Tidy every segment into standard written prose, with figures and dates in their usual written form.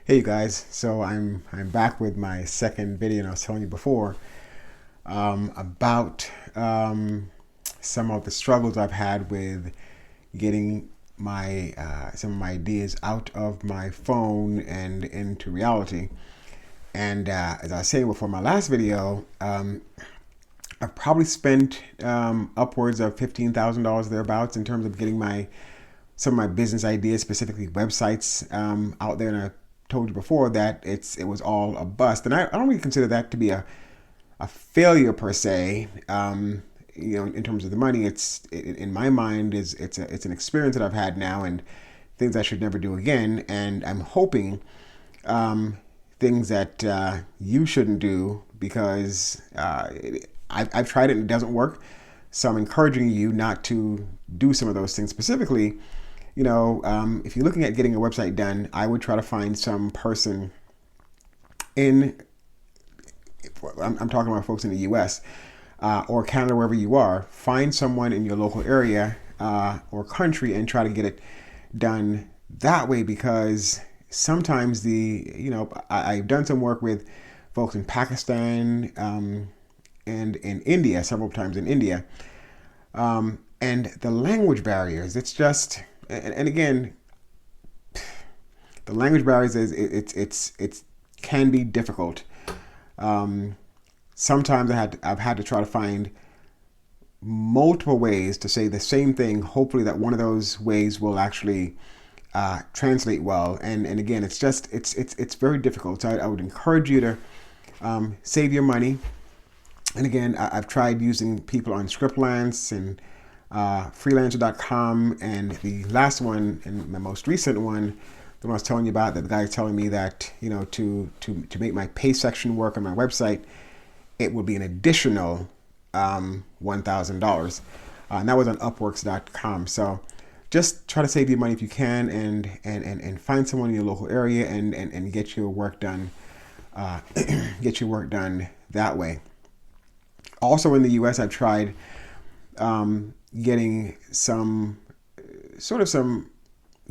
Hey you guys, so I'm back with my second video, and I was telling you before about some of the struggles I've had with getting my some of my ideas out of my phone and into reality. And as I was saying before my last video, I've probably spent upwards of $15,000 thereabouts in terms of getting my some of my business ideas, specifically websites, out there. And I told you before that it was all a bust, and I don't really consider that to be a failure per se. In terms of the money, in my mind it's an experience that I've had now, and things I should never do again. And I'm hoping things that you shouldn't do because I've tried it and it doesn't work. So I'm encouraging you not to do some of those things. Specifically, if you're looking at getting a website done, I would try to find some person in, I'm talking about folks in the US or Canada, wherever you are. Find someone in your local area or country and try to get it done that way, because sometimes I've done some work with folks in Pakistan and in India, several times in India. And the language barriers, it's just, and again, the language barriers it's can be difficult. Sometimes I've had to try to find multiple ways to say the same thing. Hopefully, that one of those ways will actually translate well. And again, it's very difficult. So I would encourage you to save your money. And again, I've tried using people on Scriptlance and freelancer.com, and the last one and my most recent one, the one I was telling you about, that the guy is telling me that to make my pay section work on my website, it would be an additional $1,000, and that was on Upworks.com. So just try to save your money if you can, and find someone in your local area and get your work done. Get your work done that way. Also in the US, I've tried getting some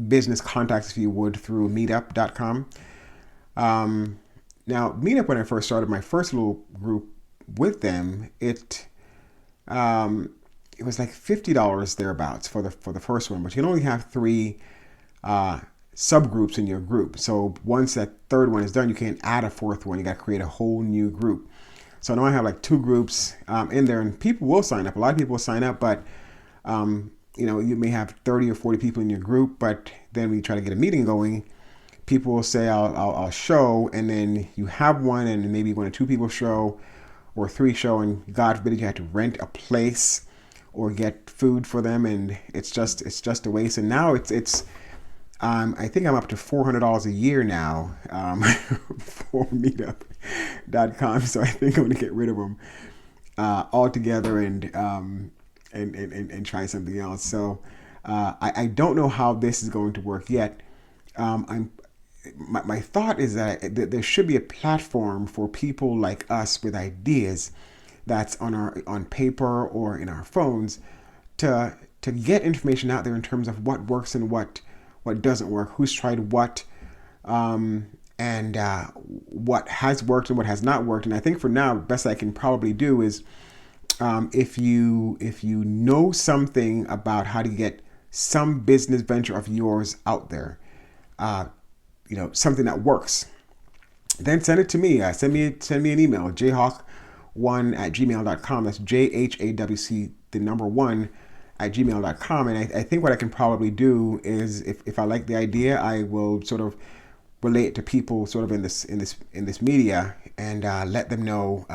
business contacts, if you would, through Meetup.com. Now, Meetup, when I first started my first little group with them, it was like $50 thereabouts for the first one, but you can only have three subgroups in your group. So once that third one is done, you can't add a fourth one. You got to create a whole new group. So now I have like two groups in there, and people will sign up. A lot of people will sign up, but you may have 30 or 40 people in your group, but then when you try to get a meeting going, people will say, I'll show, and then you have one, and maybe one or two people show, or three show, and God forbid you had to rent a place or get food for them, and it's just a waste. And now it's I think I'm up to $400 a year now for Meetup.com. So I think I'm going to get rid of them altogether and try something else. So I don't know how this is going to work yet. My thought is that there should be a platform for people like us with ideas that's on paper or in our phones to get information out there in terms of what works and what doesn't work, who's tried what, and what has worked and what has not worked. And I think for now, the best I can probably do is if you know something about how to get some business venture of yours out there, something that works, then send it to me. Send me an email, jhawk1@gmail.com. That's JHAWC, the number 1 at gmail.com. And I think what I can probably do is, if I like the idea, I will sort of relate it to people sort of in this media, and let them know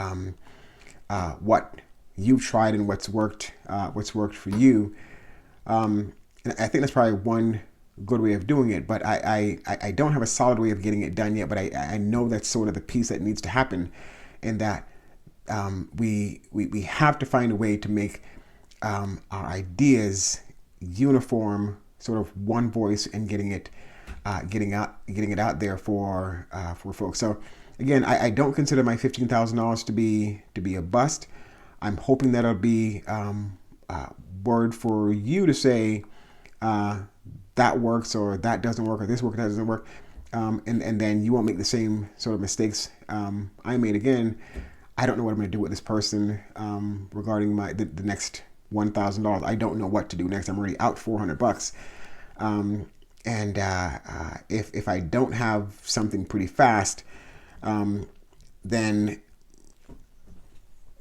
what you've tried and what's worked for you. And I think that's probably one good way of doing it, but I don't have a solid way of getting it done yet. But I know that's sort of the piece that needs to happen, and that we have to find a way to make our ideas uniform, sort of one voice, and getting it out there for folks. So again, I don't consider my $15,000 to be a bust. I'm hoping that it'll be word for you to say that works or that doesn't work, or this works, that doesn't work. and then you won't make the same sort of mistakes I made again. I don't know what I'm going to do with this person regarding the next $1,000. I don't know what to do next. I'm already out $400. And if I don't have something pretty fast, then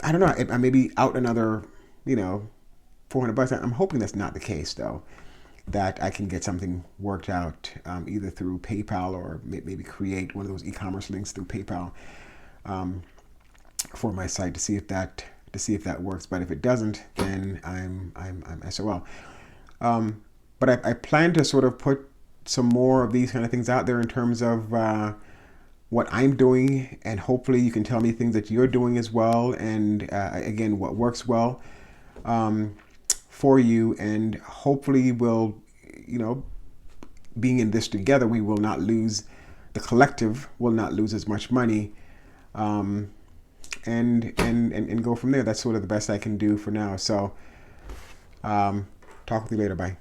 I don't know. I may be out another, $400. I'm hoping that's not the case, though. That I can get something worked out either through PayPal or maybe create one of those e-commerce links through PayPal for my site to see if that works. But if it doesn't, then I'm SOL. But I plan to sort of put some more of these kind of things out there in terms of what I'm doing, and hopefully you can tell me things that you're doing as well, and again, what works well for you, and hopefully we'll, being in this together, we will not lose, the collective will not lose as much money, and go from there. That's sort of the best I can do for now. So talk with you later. Bye.